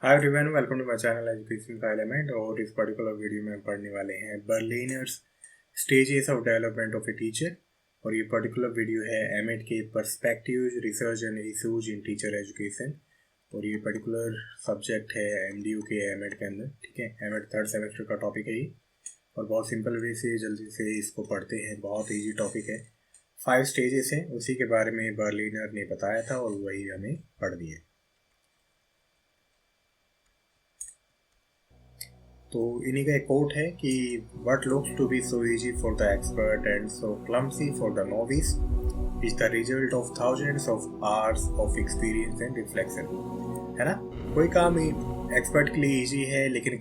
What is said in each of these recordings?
Hi everyone, welcome to my channel education का element. और इस पर्टिकुलर वीडियो में हम पढ़ने वाले हैं Berliner's stages of development of a teacher. और ये पर्टिकुलर वीडियो है एमएड के perspectives research and issues in teacher education. और ये पर्टिकुलर सब्जेक्ट है एमडीयू के एमएड के अंदर। ठीक है, एमएड थर्ड सेमेस्टर का टॉपिक है ये। और बहुत सिंपल वे से जल्दी से इसको पढ़ते हैं, बहुत ईजी टॉपिक है। 5 स्टेजेस हैं, उसी के बारे में बर्लिनर ने बताया था और वही हमें पढ़नी है। तो इन्हीं का एक कोट है कि what looks to be so easy for the expert and so clumsy for the novice is the result of thousands of hours of experience and reflection। है ना, कोई काम एक्सपर्ट के लिए इजी है लेकिन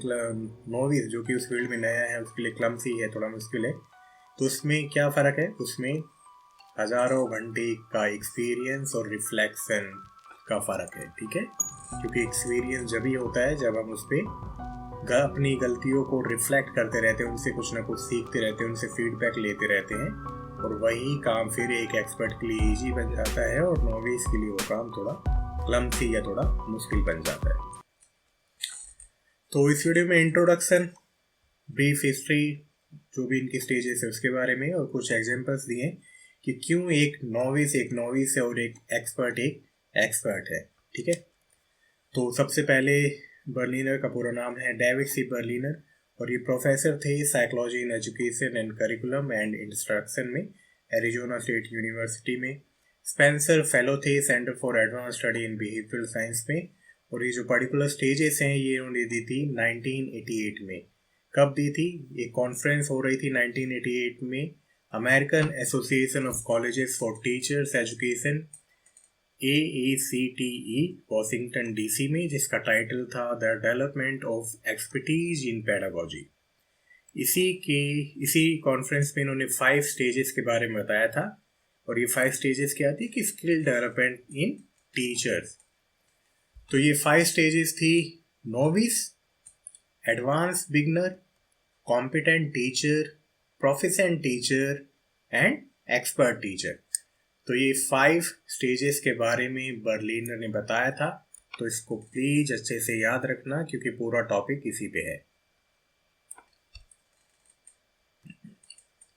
नोविस जो कि उस फील्ड में नया है उसके लिए क्लमसी है, थोड़ा मुश्किल है। तो उसमें क्या फ़र्क है? उसमें हज़ारों घंटे का एक्सपीरियंस और रिफ्लेक्शन का फ़र्क है। ठीक है, क्योंकि एक्सपीरियंस जब ही होता है जब हम उस पर अपनी गलतियों को रिफ्लेक्ट करते रहते हैं, उनसे कुछ ना कुछ सीखते रहते हैं, उनसे फीडबैक लेते रहते हैं। और वही काम फिर एक एक्सपर्ट के लिए इजी बन जाता है और नोविस के लिए वो काम थोड़ा क्लमसी या थोड़ा मुश्किल बन जाता है। तो इस वीडियो में इंट्रोडक्शन, ब्रीफ हिस्ट्री, जो भी इनकी स्टेजेस है उसके बारे में, और कुछ एग्जांपल्स दिए कि क्यों एक नोविस है और एक एक्सपर्ट है। ठीक है, तो सबसे पहले बर्लिनर का पूरा नाम है डेविड सी बर्लिनर, और ये प्रोफेसर थे psychology in education and curriculum and instruction में एरिजोना स्टेट यूनिवर्सिटी में। स्पेंसर फेलो थे centre for advance study in behavioural science में। और ये जो पर्टिकुलर स्टेजेस हैं ये उन्होंने दी थी 1988 में। कब दी थी? एक कॉन्फ्रेंस हो रही थी 1988 में, American association of colleges for teachers education AACTE Washington DC में, जिसका टाइटल था the development of expertise in pedagogy. इसी कॉन्फ्रेंस में इन्होंने 5 स्टेजेस के बारे में बताया था। और ये 5 स्टेजेस क्या थी कि स्किल डेवलपमेंट इन टीचर्स। तो ये 5 स्टेजेस थी: novice, advance beginner, competent teacher, proficient teacher and expert teacher. तो ये 5 स्टेजेस के बारे में बर्लिनर ने बताया था। तो इसको प्लीज अच्छे से याद रखना क्योंकि पूरा टॉपिक इसी पे है।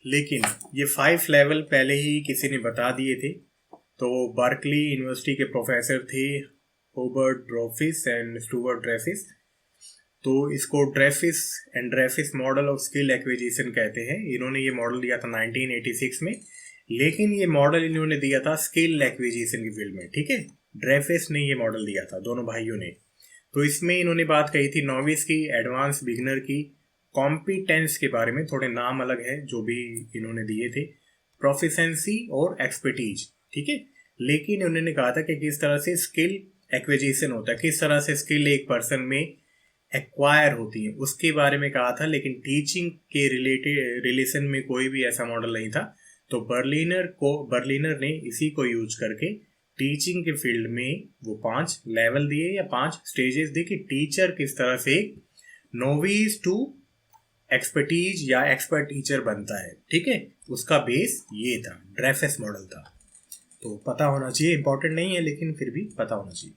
लेकिन ये 5 लेवल पहले ही किसी ने बता दिए थे। तो बर्कली यूनिवर्सिटी के प्रोफेसर थे हॉवर्ड ड्रेफिस एंड स्टुअर्ट ड्रेफिस। तो इसको ड्रेफिस मॉडल ऑफ स्किल एक्विजिशन कहते हैं। इन्होंने ये मॉडल दिया था 1986 में, लेकिन ये मॉडल इन्होंने दिया था स्किल एक्विजिशन की फील्ड में। ठीक है, ड्रेफिस ने ये मॉडल दिया था, दोनों भाइयों ने। तो इसमें इन्होंने बात कही थी नोविस की, एडवांस बिगनर की, कॉम्पिटेंस के बारे में, थोड़े नाम अलग है जो भी इन्होंने दिए थे, प्रोफिशिएंसी और एक्सपर्टीज। ठीक है, लेकिन उन्होंने कहा था कि किस तरह से स्किल एक्विजिशन होता है, किस तरह से स्किल एक पर्सन में एक्वायर होती है, उसके बारे में कहा था। लेकिन टीचिंग के रिलेशन में कोई भी ऐसा मॉडल नहीं था। तो बर्लिनर ने इसी को यूज करके टीचिंग के फील्ड में वो 5 लेवल दिए या 5 स्टेजेस दिए कि टीचर किस तरह से नोविस टू एक्सपर्टीज या एक्सपर्ट टीचर बनता है। ठीक है, उसका बेस ये था, ड्रेफिस मॉडल था। तो पता होना चाहिए, इंपॉर्टेंट नहीं है लेकिन फिर भी पता होना चाहिए।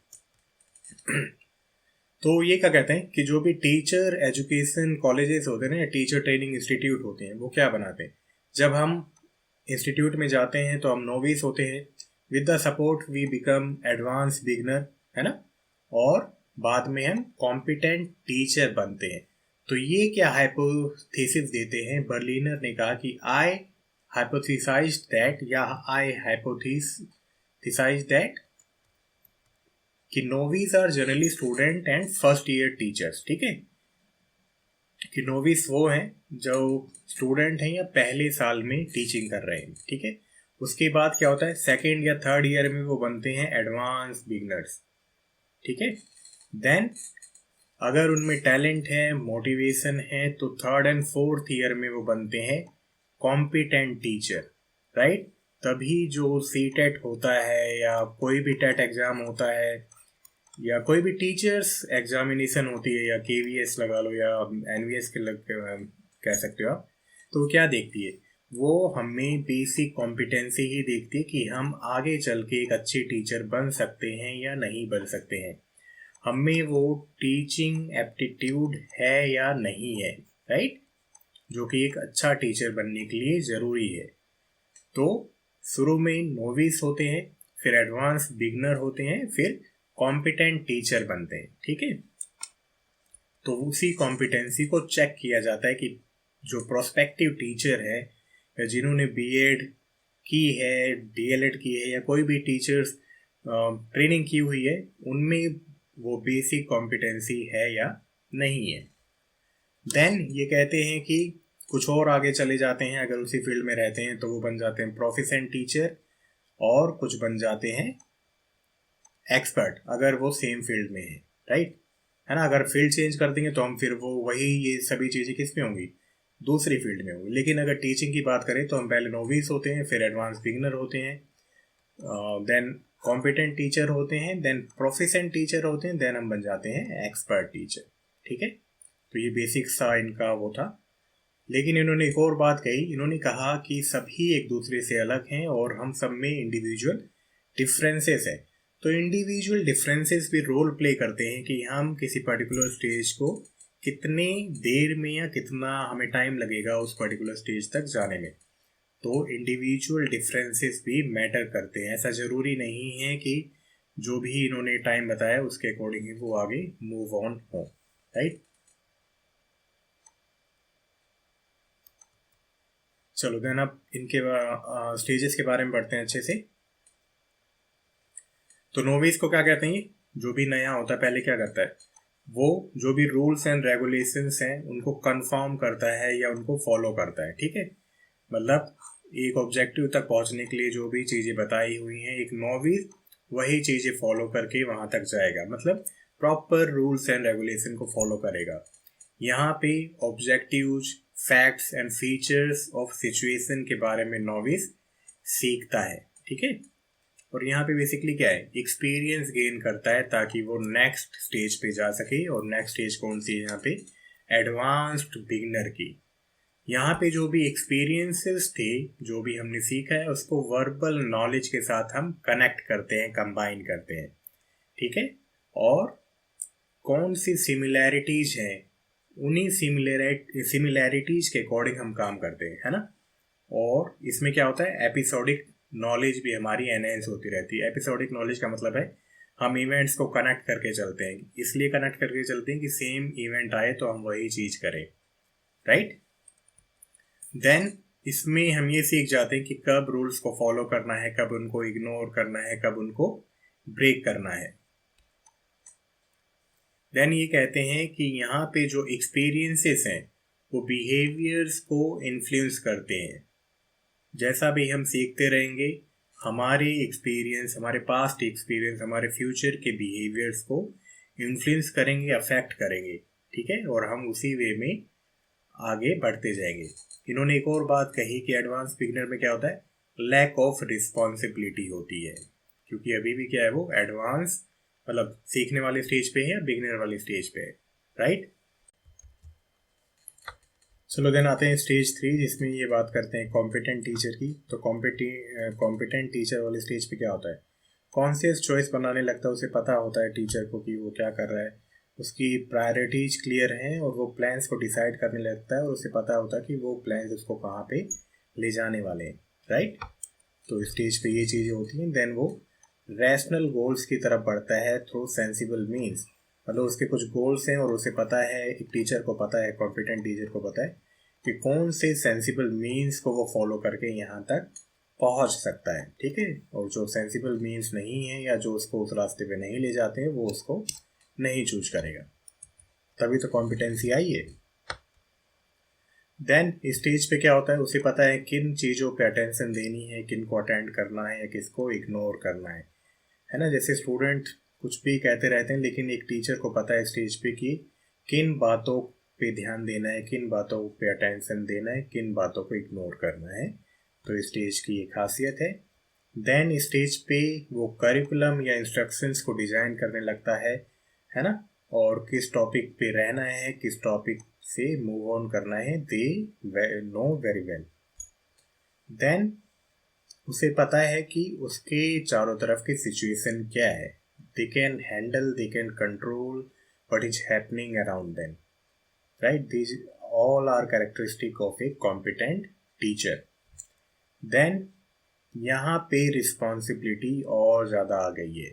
तो ये क्या कहते हैं कि जो भी टीचर एजुकेशन कॉलेजेस होते हैं ना, टीचर ट्रेनिंग इंस्टीट्यूट होते हैं, वो क्या बनाते हैं? जब हम इंस्टीट्यूट में जाते हैं तो हम नोविस होते हैं, with the support we become advance beginner, है ना, और बाद में हम कॉम्पिटेंट टीचर बनते हैं। तो ये क्या हाइपोथेसिस देते हैं? बर्लिनर ने कहा कि आई हाइपोथेसाइज्ड दैट कि novice are generally student and first year teachers. ठीक है, कि नोविस वो हैं जो स्टूडेंट हैं या पहले साल में टीचिंग कर रहे हैं। ठीक है, उसके बाद क्या होता है, सेकेंड या थर्ड ईयर में वो बनते हैं एडवांस बिगनर्स। ठीक है, देन अगर उनमें टैलेंट है, मोटिवेशन है, तो थर्ड एंड फोर्थ ईयर में वो बनते हैं कॉम्पिटेंट टीचर। राइट, तभी जो सीटेट होता है या कोई भी टेट एग्जाम होता है या कोई भी टीचर्स एग्जामिनेशन होती है या केवीएस लगा लो या एनवीएस के कह सकते हो आप, तो क्या देखती है वो? हमें बेसिक कॉम्पिटेंसी ही देखती है कि हम आगे चल के एक अच्छे टीचर बन सकते हैं या नहीं बन सकते हैं। हमें वो टीचिंग एप्टीट्यूड है या नहीं है, राइट, जो कि एक अच्छा टीचर बनने के लिए ज़रूरी है। तो शुरू में नोविस होते हैं, फिर एडवांस बिगनर होते हैं, फिर कॉम्पिटेंट टीचर बनते हैं, ठीक है। तो उसी कॉम्पिटेंसी को चेक किया जाता है कि जो प्रोस्पेक्टिव टीचर है या जिन्होंने बीएड की है, डीएलएड की है, या कोई भी टीचर्स ट्रेनिंग की हुई है, उनमें वो बेसिक कॉम्पिटेंसी है या नहीं है। देन ये कहते हैं कि कुछ और आगे चले जाते हैं, अगर उसी फील्ड में रहते हैं तो वो बन जाते हैं प्रोफिशिएंट टीचर, और कुछ बन जाते हैं एक्सपर्ट अगर वो सेम फील्ड में है, राइट, है ना। अगर फील्ड चेंज कर देंगे तो हम फिर वो वही ये सभी चीज़ें किस में होंगी, दूसरी फील्ड में होंगी। लेकिन अगर टीचिंग की बात करें तो हम पहले नोविस होते हैं, फिर एडवांस बिगनर होते हैं, देन कॉम्पिटेंट टीचर होते हैं, देन प्रोफिशिएंट टीचर होते हैं, देन हम बन जाते हैं एक्सपर्ट टीचर, ठीक है। तो ये बेसिक सा इनका वो था। लेकिन इन्होंने एक और बात कही, इन्होंने कहा कि सभी एक दूसरे से अलग हैं और हम सब में इंडिविजुअल डिफरेंसेस है। तो इंडिविजुअल डिफरेंसेस भी रोल प्ले करते हैं कि हम किसी पर्टिकुलर स्टेज को कितने देर में या कितना हमें टाइम लगेगा उस पर्टिकुलर स्टेज तक जाने में। तो इंडिविजुअल डिफरेंसेस भी मैटर करते हैं। ऐसा ज़रूरी नहीं है कि जो भी इन्होंने टाइम बताया उसके अकॉर्डिंग ही वो आगे मूव ऑन हो, राइट। चलो देन अब इनके स्टेजेस के बारे में पढ़ते हैं अच्छे से। तो नोविस को क्या कहते हैं, जो भी नया होता है पहले क्या करता है, वो जो भी रूल्स एंड रेगुलेशंस हैं उनको कंफर्म करता है या उनको फॉलो करता है, ठीक है। मतलब एक ऑब्जेक्टिव तक पहुंचने के लिए जो भी चीज़ें बताई हुई हैं, एक नोविस वही चीज़ें फॉलो करके वहां तक जाएगा, मतलब प्रॉपर रूल्स एंड रेगुलेशन को फॉलो करेगा। यहाँ पे objectives, facts and features of situation के बारे में नोविस सीखता है, ठीक है। और यहाँ पे बेसिकली क्या है, एक्सपीरियंस गेन करता है ताकि वो नेक्स्ट स्टेज पे जा सके। और नेक्स्ट स्टेज कौन सी है यहाँ पे, एडवांस्ड बिगिनर की। यहाँ पे जो भी एक्सपीरियंसेस थे, जो भी हमने सीखा है, उसको वर्बल नॉलेज के साथ हम कनेक्ट करते हैं, कंबाइन करते हैं, ठीक है। और कौन सी सिमिलैरिटीज हैं, उन्हीं सिमिलैरिटीज के अकॉर्डिंग हम काम करते हैं, है ना। और इसमें क्या होता है, एपिसोडिक नॉलेज भी हमारी एनहेंस होती रहती है। एपिसोडिक नॉलेज का मतलब है हम इवेंट्स को कनेक्ट करके चलते हैं, इसलिए कनेक्ट करके चलते हैं कि सेम इवेंट आए तो हम वही चीज करें, राइट। देन इसमें हम ये सीख जाते हैं कि कब रूल्स को फॉलो करना है, कब उनको इग्नोर करना है, कब उनको ब्रेक करना है। देन ये कहते हैं कि यहाँ पे जो एक्सपीरियंसेस हैं वो बिहेवियर्स को इन्फ्लुएंस करते हैं। जैसा भी हम सीखते रहेंगे, हमारे एक्सपीरियंस, हमारे पास्ट एक्सपीरियंस हमारे फ्यूचर के बिहेवियर्स को इन्फ्लुएंस करेंगे, अफेक्ट करेंगे, ठीक है। और हम उसी वे में आगे बढ़ते जाएंगे। इन्होंने एक और बात कही कि एडवांस बिगिनर में क्या होता है, लैक ऑफ रिस्पॉन्सिबिलिटी होती है, क्योंकि अभी भी क्या है, वो एडवांस मतलब सीखने वाले स्टेज पे है या बिगिनर वाली स्टेज पे है, राइट। चलो देन आते हैं स्टेज 3, जिसमें ये बात करते हैं कॉम्पिटेंट टीचर की। तो कॉम्पिटेंट टीचर वाले स्टेज पे क्या होता है, कॉन्शियस चॉइस बनाने लगता है। उसे पता होता है टीचर को कि वो क्या कर रहा है, उसकी प्रायोरिटीज क्लियर हैं और वो प्लान्स को डिसाइड करने लगता है, और उसे पता होता है कि वो प्लान्स उसको कहाँ पे ले जाने वाले हैं, राइट। तो स्टेज पे ये चीज़ें होती हैं। देन वो रैशनल गोल्स की तरफ बढ़ता है थ्रू सेंसिबल मीन्स, मतलब उसके कुछ गोल्स हैं और उसे पता है, एक टीचर को पता है, कॉम्पिटेंट टीचर को पता है कि कौन से सेंसिबल मीन्स को वो फॉलो करके यहाँ तक पहुँच सकता है, ठीक है। और जो सेंसिबल मीन्स नहीं है या जो उसको उस रास्ते पे नहीं ले जाते हैं, वो उसको नहीं चूज करेगा। तभी तो कॉम्पिटेंसी आई है। देन स्टेज पे क्या होता है, उसे पता है किन चीज़ों पे अटेंशन देनी है, किन को अटेंड करना है या किसको इग्नोर करना है ना। जैसे स्टूडेंट कुछ भी कहते रहते हैं, लेकिन एक टीचर को पता है स्टेज पे कि किन बातों पे ध्यान देना है, किन बातों पे अटेंशन देना है, किन बातों को इग्नोर करना है। तो स्टेज की एक खासियत है। देन स्टेज पे वो करिकुलम या इंस्ट्रक्शंस को डिजाइन करने लगता है ना। और किस टॉपिक पे रहना है, किस टॉपिक से मूव ऑन करना है, they know very well. Then उसे पता है कि उसके चारों तरफ की सिचुएशन क्या है, they can handle, they can control what is happening around them, right? These all are characteristic of a competent teacher. Then यहाँ पे रिस्पॉन्सिबिलिटी और ज़्यादा आ गई है.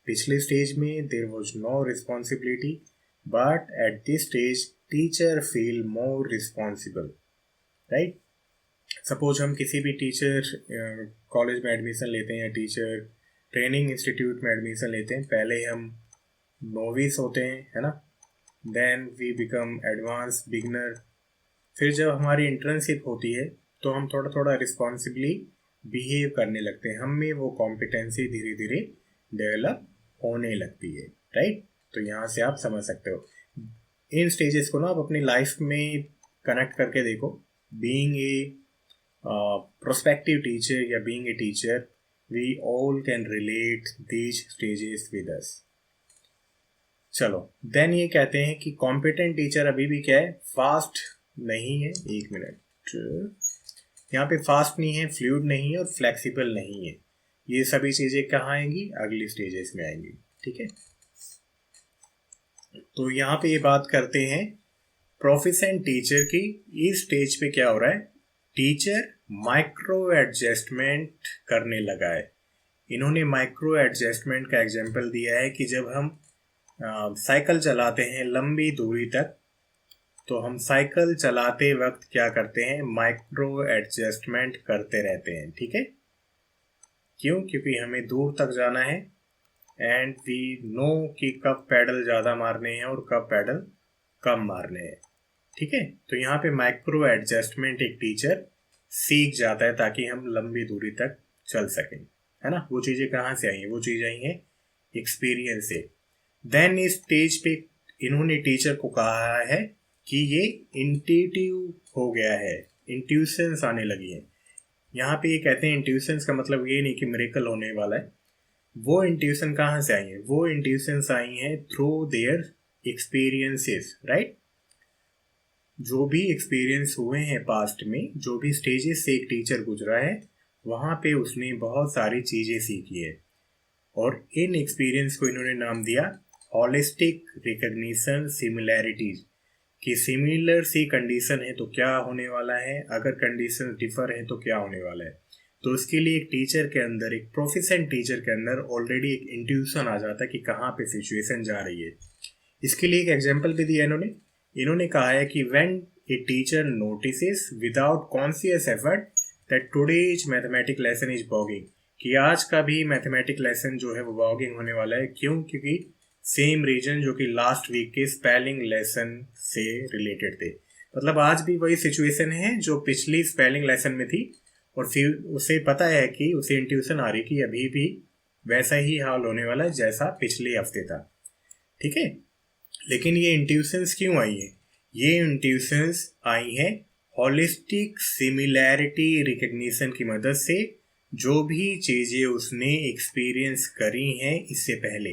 पिछले स्टेज में there was no responsibility, but at this stage teacher feel more responsible, right? Suppose हम किसी भी टीचर कॉलेज में एडमिशन लेते हैं या टीचर ट्रेनिंग इंस्टीट्यूट में एडमिशन लेते हैं. पहले हम नोविस होते हैं, है ना, then we become advance beginner. फिर जब हमारी इंटर्नशिप होती है तो हम थोड़ा थोड़ा रिस्पॉन्सिबली बिहेव करने लगते हैं. हम में वो कॉम्पिटेंसी धीरे धीरे डेवलप होने लगती है, राइट? तो यहाँ से आप समझ सकते हो. इन स्टेजेस को ना आप अपनी लाइफ में कनेक्ट करके देखो. बीइंग ए prospective teacher या being a teacher, we all can relate these stages with us. चलो, देन ये कहते हैं कि competent teacher अभी भी क्या है, फास्ट नहीं है. एक मिनट, यहाँ पे फास्ट नहीं है, फ्लूइड नहीं है और फ्लेक्सिबल नहीं है. ये सभी चीज़ें कहाँ आएंगी? अगली स्टेजेस में आएंगी, ठीक है? तो यहाँ पे ये बात करते हैं प्रोफिशिएंट टीचर की. इस स्टेज पे क्या हो रहा है? टीचर माइक्रो एडजस्टमेंट करने लगा है. इन्होंने माइक्रो एडजस्टमेंट का एग्जांपल दिया है कि जब हम साइकिल चलाते हैं लंबी दूरी तक, तो हम साइकिल चलाते वक्त क्या करते हैं? माइक्रो एडजस्टमेंट करते रहते हैं, ठीक है? क्यों? क्योंकि हमें दूर तक जाना है एंड वी नो कि कब पैडल ज़्यादा मारने हैं और कब पैडल कम मारने हैं, ठीक है? तो यहाँ पे माइक्रो एडजस्टमेंट एक टीचर सीख जाता है ताकि हम लंबी दूरी तक चल सकें, है ना? वो चीज़ें कहाँ से आई हैं? वो चीज़ आई हैं एक्सपीरियंस से. देन इस स्टेज पे इन्होंने टीचर को कहा है कि ये इंट्यूटिव हो गया है, इंट्यूशंस आने लगी हैं. यहाँ पे ये कहते हैं इंट्यूशंस का मतलब ये नहीं कि मिरेकल होने वाला है. वो इंट्यूशन कहाँ से आई हैं? वो इंट्यूशंस आई हैं थ्रू देयर एक्सपीरियंसेस, राइट? जो भी एक्सपीरियंस हुए हैं पास्ट में, जो भी स्टेजेस से एक टीचर गुजरा है, वहाँ पे उसने बहुत सारी चीज़ें सीखी है और इन एक्सपीरियंस को इन्होंने नाम दिया हॉलिस्टिक रिकग्निशन सिमिलैरिटीज. कि सिमिलर सी कंडीशन है तो क्या होने वाला है, अगर कंडीशन डिफर है तो क्या होने वाला है. तो उसके लिए एक टीचर के अंदर, एक प्रोफिशिएंट टीचर के अंदर ऑलरेडी एक इंट्यूशन आ जाता है कि कहाँ पे सिचुएशन जा रही है. इसके लिए एक एग्जाम्पल भी दिया इन्होंने कहा है कि when a teacher notices without conscious effort that today's mathematic lesson is bogging, कि आज का भी मैथमेटिक लेसन जो है वो बॉगिंग होने वाला है. क्यों? क्योंकि सेम रीजन जो कि लास्ट वीक के स्पेलिंग लेसन से रिलेटेड थे. मतलब आज भी वही सिचुएशन है जो पिछली स्पेलिंग लेसन में थी और फिर उसे पता है कि उसे इंट्यूशन आ रही कि अभी भी वैसा ही हाल होने वाला है जैसा पिछले हफ्ते था, ठीक है? लेकिन ये इंट्यूशंस क्यों आई है? ये इंट्यूशंस आई हैं हॉलिस्टिक सिमिलैरिटी रिकग्निशन की मदद से. जो भी चीज़ें उसने एक्सपीरियंस करी हैं इससे पहले,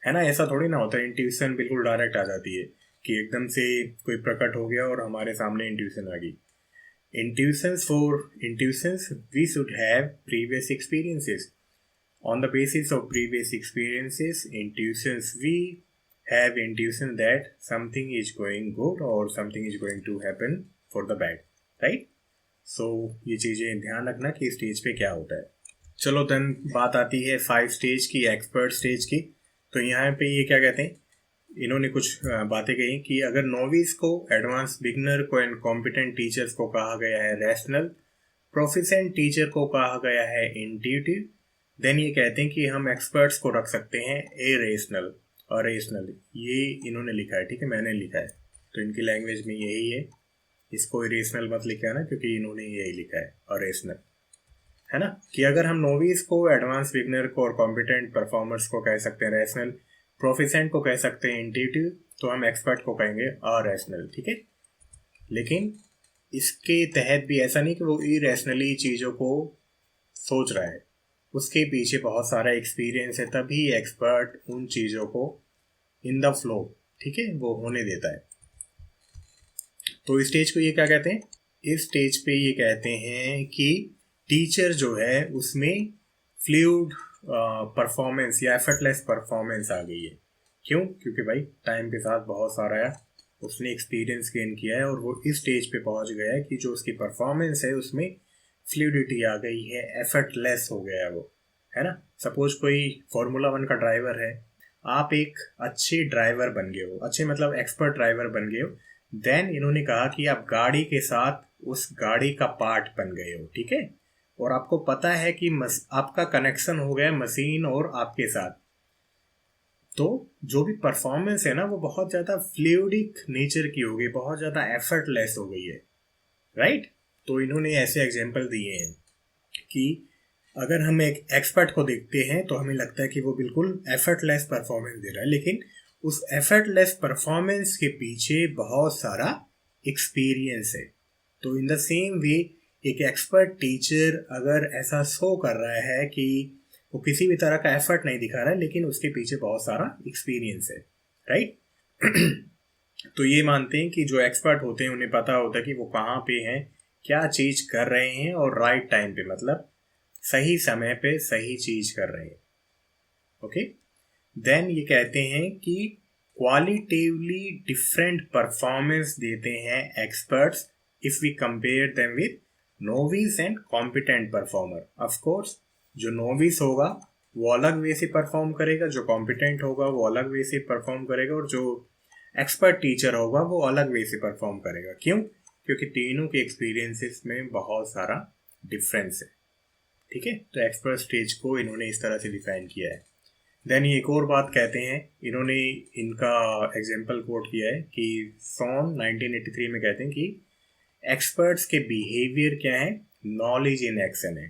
है ना? ऐसा थोड़ी ना होता है इंट्यूशन बिल्कुल डायरेक्ट आ जाती है कि एकदम से कोई प्रकट हो गया और हमारे सामने इंट्यूशन आ गई. Intuitions we should have previous experiences. On the basis of previous experiences, intuitions we have intuition that something is going good or something is going to happen for the bad, right? So ये चीज़ें ध्यान रखना कि stage पे क्या होता है. चलो देन बात आती है 5 स्टेज की, एक्सपर्ट स्टेज की. तो यहाँ पे ये क्या कहते हैं, इन्होंने कुछ बातें कही कि अगर नोविस को, एडवांस बिगनर को एंड कॉम्पिटेंट टीचर्स को कहा गया है रैशनल, प्रोफिशिएंट टीचर को कहा गया है इंट्यूटिव, देन ये कहते हैं कि हम एक्सपर्ट्स को रख सकते हैं इरेशनल और रेशनल. ये इन्होंने लिखा है, ठीक है? मैंने लिखा है तो इनकी लैंग्वेज में यही है. इसको इरेशनल मत लिखा है ना, क्योंकि इन्होंने यही लिखा है और रेशनल, है ना? कि अगर हम नोविस को, एडवांस बिगनर को और कॉम्पिटेंट परफॉर्मर्स को कह सकते हैं रैशनल, प्रोफिशिएंट को कह सकते हैं इंट्यूटिव, तो हम एक्सपर्ट को कहेंगे अरैशनल, ठीक है? लेकिन इसके तहत भी ऐसा नहीं कि वो इरेशनली चीज़ों को सोच रहा है, उसके पीछे बहुत सारा एक्सपीरियंस है, तभी एक्सपर्ट उन चीज़ों को इन द फ्लो, ठीक है, वो होने देता है. तो इस स्टेज को ये क्या कहते हैं? इस स्टेज पे ये कहते हैं कि टीचर जो है उसमें फ्लूइड परफॉर्मेंस या एफर्टलेस परफॉर्मेंस आ गई है। क्यों? क्योंकि भाई टाइम के साथ बहुत सारा उसने एक्सपीरियंस गेन किया है और वो इस स्टेज पे पहुंच गया है कि जो उसकी परफॉर्मेंस है उसमें फ्लूइडिटी आ गई है, एफर्टलेस हो गया है वो, है ना। सपोज कोई फॉर्मूला 1 का ड्राइवर है, आप एक अच्छे ड्राइवर बन गए हो, अच्छे मतलब एक्सपर्ट ड्राइवर बन गए हो, देन इन्होंने कहा कि आप गाड़ी के साथ उस गाड़ी का पार्ट बन गए हो, ठीक है, और आपको पता है कि आपका कनेक्शन हो गया मशीन और आपके साथ, तो जो भी परफॉर्मेंस है ना वो बहुत ज़्यादा फ्लूइडिक नेचर की हो गई, बहुत ज़्यादा एफर्टलेस हो गई है, राइट। तो इन्होंने ऐसे एग्जांपल दिए हैं कि अगर हम एक एक्सपर्ट को देखते हैं तो हमें लगता है कि वो बिल्कुल एफर्टलेस परफॉर्मेंस दे रहा है, लेकिन उस एफर्टलेस परफॉर्मेंस के पीछे बहुत सारा एक्सपीरियंस है। तो इन द सेम वे एक एक्सपर्ट टीचर अगर ऐसा शो कर रहा है कि वो किसी भी तरह का एफर्ट नहीं दिखा रहा है, लेकिन उसके पीछे बहुत सारा एक्सपीरियंस है, राइट। तो ये मानते हैं कि जो एक्सपर्ट होते हैं उन्हें पता होता है कि वो कहाँ पे हैं, क्या चीज कर रहे हैं, और राइट टाइम पे मतलब सही समय पे सही चीज कर रहे हैं। ओके, देन ये कहते हैं कि क्वालिटेटिवली डिफरेंट परफॉर्मेंस देते हैं experts if we compare them with novice and competent performer. Of course जो नोविस होगा वो अलग वे से परफॉर्म करेगा, जो कॉम्पिटेंट होगा वो अलग वे से परफॉर्म करेगा, और जो एक्सपर्ट टीचर होगा वो अलग वे से परफॉर्म करेगा। क्यों? क्योंकि तीनों के एक्सपीरियंसेस में बहुत सारा डिफरेंस है, ठीक है। तो एक्सपर्ट स्टेज को इन्होंने इस तरह से डिफाइन किया है। देन ये एक और बात कहते हैं, इन्होंने इनका एग्जाम्पल कोट किया है कि सॉन 1983 में कहते हैं कि एक्सपर्ट्स के बिहेवियर क्या है, नॉलेज इन एक्शन है,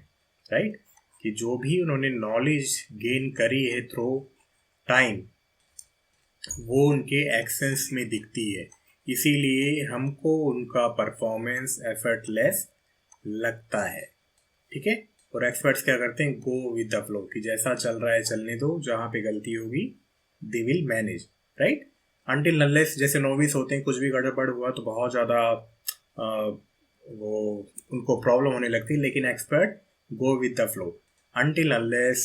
राइट। कि जो भी उन्होंने नॉलेज गेन करी है थ्रू टाइम वो उनके एक्शंस में दिखती है, इसीलिए हमको उनका परफॉर्मेंस एफर्टलेस लगता है, ठीक है। और एक्सपर्ट्स क्या करते हैं, गो विद द फ्लो, कि जैसा चल रहा है चलने दो, जहाँ पे गलती होगी they will manage, right. Until unless जैसे नोविस होते हैं, कुछ भी गड़बड़ हुआ तो बहुत ज़्यादा वो उनको प्रॉब्लम होने लगती है, लेकिन expert go with the flow until unless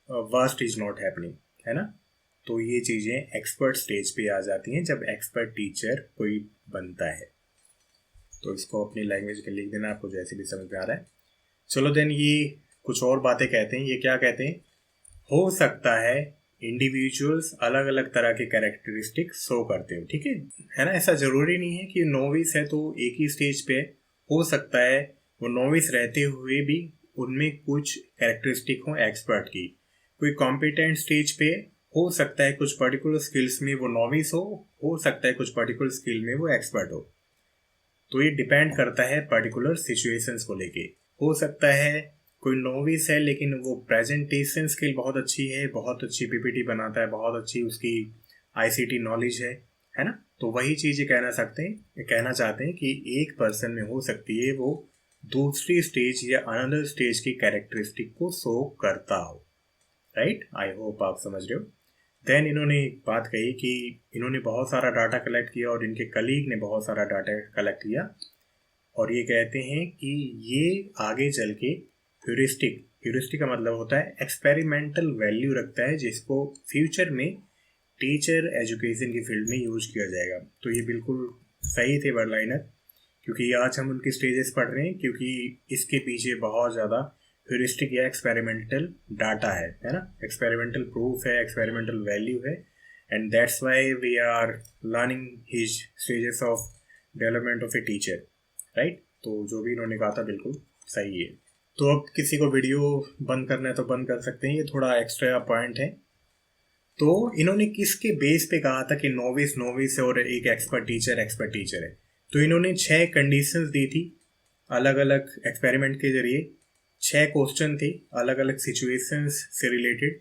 worst is not happening, है ना। तो ये चीज़ें एक्सपर्ट स्टेज पे आ जाती हैं जब एक्सपर्ट टीचर कोई बनता है। तो इसको अपनी लैंग्वेज में लिख देना, आपको जैसे भी समझ में आ रहा है। चलो देन ये कुछ और बातें कहते हैं। ये क्या कहते हैं, हो सकता है इंडिविजुअल्स अलग अलग तरह के कैरेक्टरिस्टिक शो करते हो, ठीक है ना। ऐसा जरूरी नहीं है कि नोविस है तो एक ही स्टेज पे, हो सकता है वो नोविस रहते हुए भी उनमें कुछ कैरेक्टरिस्टिक हो एक्सपर्ट की। कोई कॉम्पिटेंट स्टेज पे हो सकता है कुछ पर्टिकुलर स्किल्स में वो नोविस हो सकता है कुछ पर्टिकुलर स्किल में वो एक्सपर्ट हो। तो ये डिपेंड करता है पर्टिकुलर सिचुएशंस को लेके। हो सकता है कोई नोविस है लेकिन वो प्रेजेंटेशन स्किल बहुत अच्छी है, बहुत अच्छी पीपीटी बनाता है, बहुत अच्छी उसकी आईसीटी नॉलेज है ना। तो वही चीज़ कहना चाहते हैं कि एक पर्सन में हो सकती है वो दूसरी स्टेज या अनदर स्टेज की कैरेक्टरिस्टिक को शो करता हो, राइट। आई होप आप समझ रहे हो। देन इन्होंने एक बात कही कि इन्होंने बहुत सारा डाटा कलेक्ट किया और इनके कलीग ने बहुत सारा डाटा कलेक्ट किया, और ये कहते हैं कि ये आगे चल के ह्यूरिस्टिक का मतलब होता है एक्सपेरिमेंटल वैल्यू रखता है, जिसको फ्यूचर में टीचर एजुकेशन की फील्ड में यूज किया जाएगा। तो ये बिल्कुल सही थे वर्डलाइनर, क्योंकि आज हम उनकी स्टेजेस पढ़ रहे हैं, क्योंकि इसके पीछे बहुत ज़्यादा ह्यूरिस्टिक या एक्सपेरिमेंटल डाटा है ना, एक्सपेरिमेंटल प्रूफ है, एक्सपेरिमेंटल वैल्यू है, and that's why we are learning his stages of development of a teacher, right. तो जो भी इन्होंने कहा था बिल्कुल सही है। तो अब किसी को वीडियो बंद करना है तो बंद कर सकते हैं, ये थोड़ा एक्स्ट्रा पॉइंट है। तो इन्होंने किसके बेस पे कहा था कि नोविस है और एक एक्सपर्ट टीचर है। तो इन्होंने 6 कंडीशंस दी थी अलग अलग एक्सपेरिमेंट के जरिए। 6 क्वेश्चन थे अलग अलग सिचुएशंस से रिलेटेड,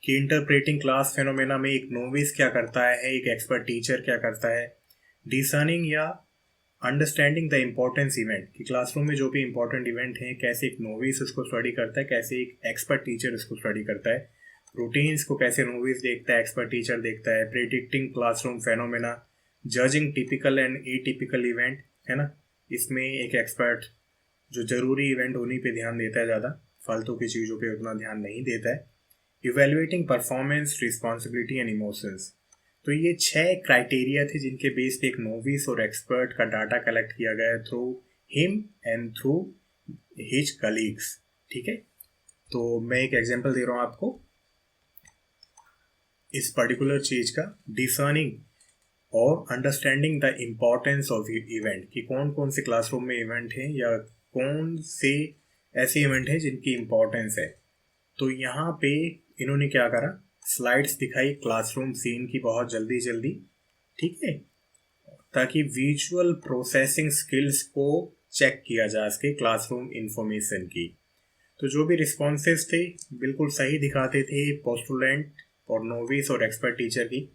कि इंटरप्रेटिंग क्लास फेनोमेना में एक नोविस क्या करता है, एक एक्सपर्ट टीचर क्या करता है, डिसर्निंग या अंडरस्टैंडिंग द इम्पोर्टेंस इवेंट, कि क्लासरूम में जो भी इंपॉर्टेंट इवेंट है कैसे एक नोविस उसको स्टडी करता है, कैसे एक एक्सपर्ट टीचर उसको स्टडी करता है, रूटीन्स को कैसे नोविस देखता है, एक्सपर्ट टीचर देखता है, predicting classroom phenomena, judging typical and atypical event, है ना। इसमें एक एक्सपर्ट जो जरूरी इवेंट उन्हीं पे ध्यान देता है, ज़्यादा फालतू की चीज़ों पे उतना ध्यान नहीं देता है। Evaluating performance, responsibility and emotions. तो ये 6 क्राइटेरिया थे जिनके बेस पे एक नोविस और एक्सपर्ट का डाटा कलेक्ट किया गया through him and through his colleagues. ठीक है, तो मैं एक एग्जांपल दे रहा हूँ आपको इस पर्टिकुलर चीज का, डिसर्निंग और understanding the importance of event, कि कौन कौन से क्लासरूम में इवेंट हैं या कौन से ऐसे इवेंट हैं जिनकी इम्पोर्टेंस है। तो यहाँ पे इन्होंने क्या करा, स्लाइड्स दिखाई क्लासरूम सीन की बहुत जल्दी जल्दी, ठीक है, ताकि विजुअल प्रोसेसिंग स्किल्स को चेक किया जा सके क्लासरूम इंफॉर्मेशन की। तो जो भी रिस्पॉन्सेस थे बिल्कुल सही दिखाते थे पोस्टुलेंट और नोविस और एक्सपर्ट टीचर की।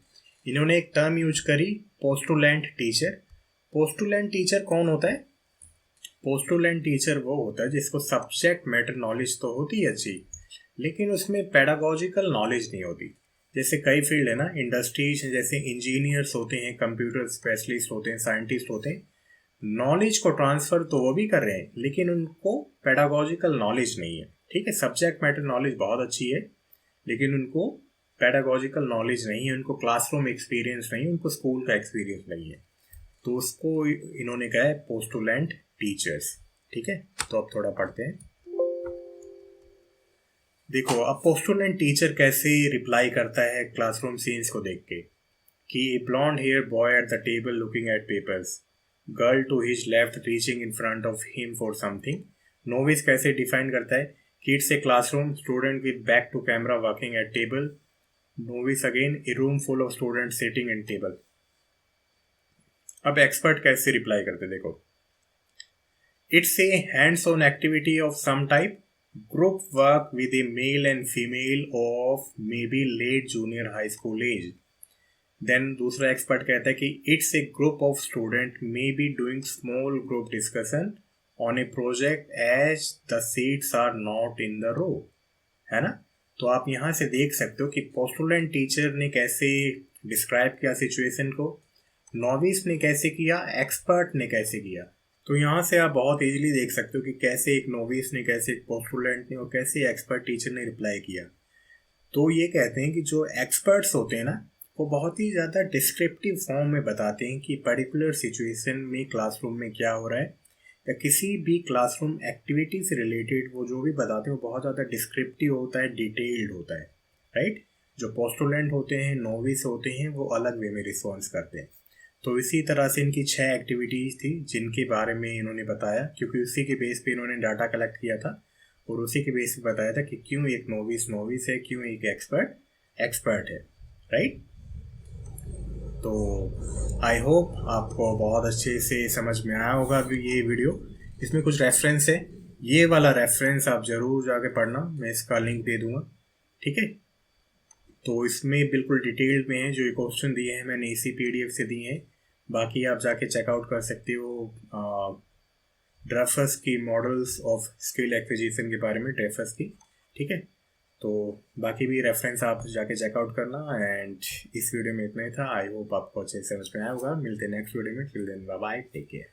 इन्होंने एक टर्म यूज करी, पोस्टुलेंट टीचर। पोस्टुलेंट टीचर कौन होता है? पोस्टुलेंट टीचर वो होता है जिसको सब्जेक्ट मैटर नॉलेज तो होती है अच्छी, लेकिन उसमें पेडागोजिकल नॉलेज नहीं होती। जैसे कई फील्ड है ना, इंडस्ट्रीज जैसे इंजीनियर्स होते हैं, कंप्यूटर स्पेशलिस्ट होते हैं, साइंटिस्ट होते हैं, नॉलेज को ट्रांसफर तो वो भी कर रहे हैं लेकिन उनको पेडागोजिकल नॉलेज नहीं है। ठीक है, सब्जेक्ट मैटर नॉलेज बहुत अच्छी है लेकिन उनको पेडागोजिकल नॉलेज नहीं है, उनको क्लासरूम एक्सपीरियंस नहीं है, उनको स्कूल का एक्सपीरियंस नहीं है। तो उसको इन्होंने कहा है पोस्टुलेंट टीचर्स। ठीक है, तो अब थोड़ा पढ़ते हैं। देखो अब पोस्टुलेंट टीचर कैसे रिप्लाई करता है क्लासरूम सीन्स को देख के, कि blonde hair boy at the table looking at papers, girl to his left reaching in front of him for something. Novice कैसे डिफाइन करता है, kids a classroom, student with back to camera working at table. Novice again, a room full of student sitting in table. अब expert कैसे reply करते देखो, it's a hands on activity of some type, group work with a male and female of maybe late junior high school age. Then दूसरा expert कहता है कि it's a group of student may be doing small group discussion on a project as the seats are not in the row. है ना? तो आप यहाँ से देख सकते हो कि पोस्टुलेंट टीचर ने कैसे डिस्क्राइब किया सिचुएशन को, नॉविस ने कैसे किया, एक्सपर्ट ने कैसे किया। तो यहाँ से आप बहुत इजीली देख सकते हो कि कैसे एक नोविस ने, कैसे एक पोस्टुलेंट ने और कैसे एक्सपर्ट टीचर ने रिप्लाई किया। तो ये कहते हैं कि जो एक्सपर्ट्स होते हैं ना, वो बहुत ही ज़्यादा डिस्क्रिप्टिव फॉर्म में बताते हैं कि पर्टिकुलर सिचुएशन में क्लासरूम में क्या हो रहा है या किसी भी क्लासरूम एक्टिविटी से रिलेटेड वो जो भी बताते हैं वो बहुत ज़्यादा डिस्क्रिप्टिव होता है, डिटेल्ड होता है, राइट। जो पोस्टुलेंट होते हैं, नोविस होते हैं, वो अलग वे में रिस्पॉन्स करते हैं। तो इसी तरह से इनकी 6 एक्टिविटीज़ थी जिनके बारे में इन्होंने बताया, क्योंकि उसी के बेस पे इन्होंने डाटा कलेक्ट किया था और उसी के बेस पे बताया था कि क्यों एक नोविस नोविस है, क्यों एक एक्सपर्ट एक्सपर्ट है, राइट। तो आई होप आपको बहुत अच्छे से समझ में आया होगा अभी ये वीडियो। इसमें कुछ रेफरेंस है, ये वाला रेफरेंस आप ज़रूर जाके पढ़ना, मैं इसका लिंक दे दूँगा, ठीक है। तो इसमें बिल्कुल डिटेल्ड में है, जो क्वेश्चन दिए हैं मैंने इसी PDF से दिए हैं। बाकी आप जाके चेकआउट कर सकते हो ड्रेफर्स की मॉडल्स ऑफ स्किल एक्विजिशन के बारे में, ड्रेफर्स की, ठीक है। तो बाकी भी रेफरेंस आप जाके चेकआउट करना। एंड इस वीडियो में इतना ही था। आई होप आपको अच्छे से समझ में आया होगा। मिलते हैं नेक्स्ट वीडियो में। Till then bye bye, take care.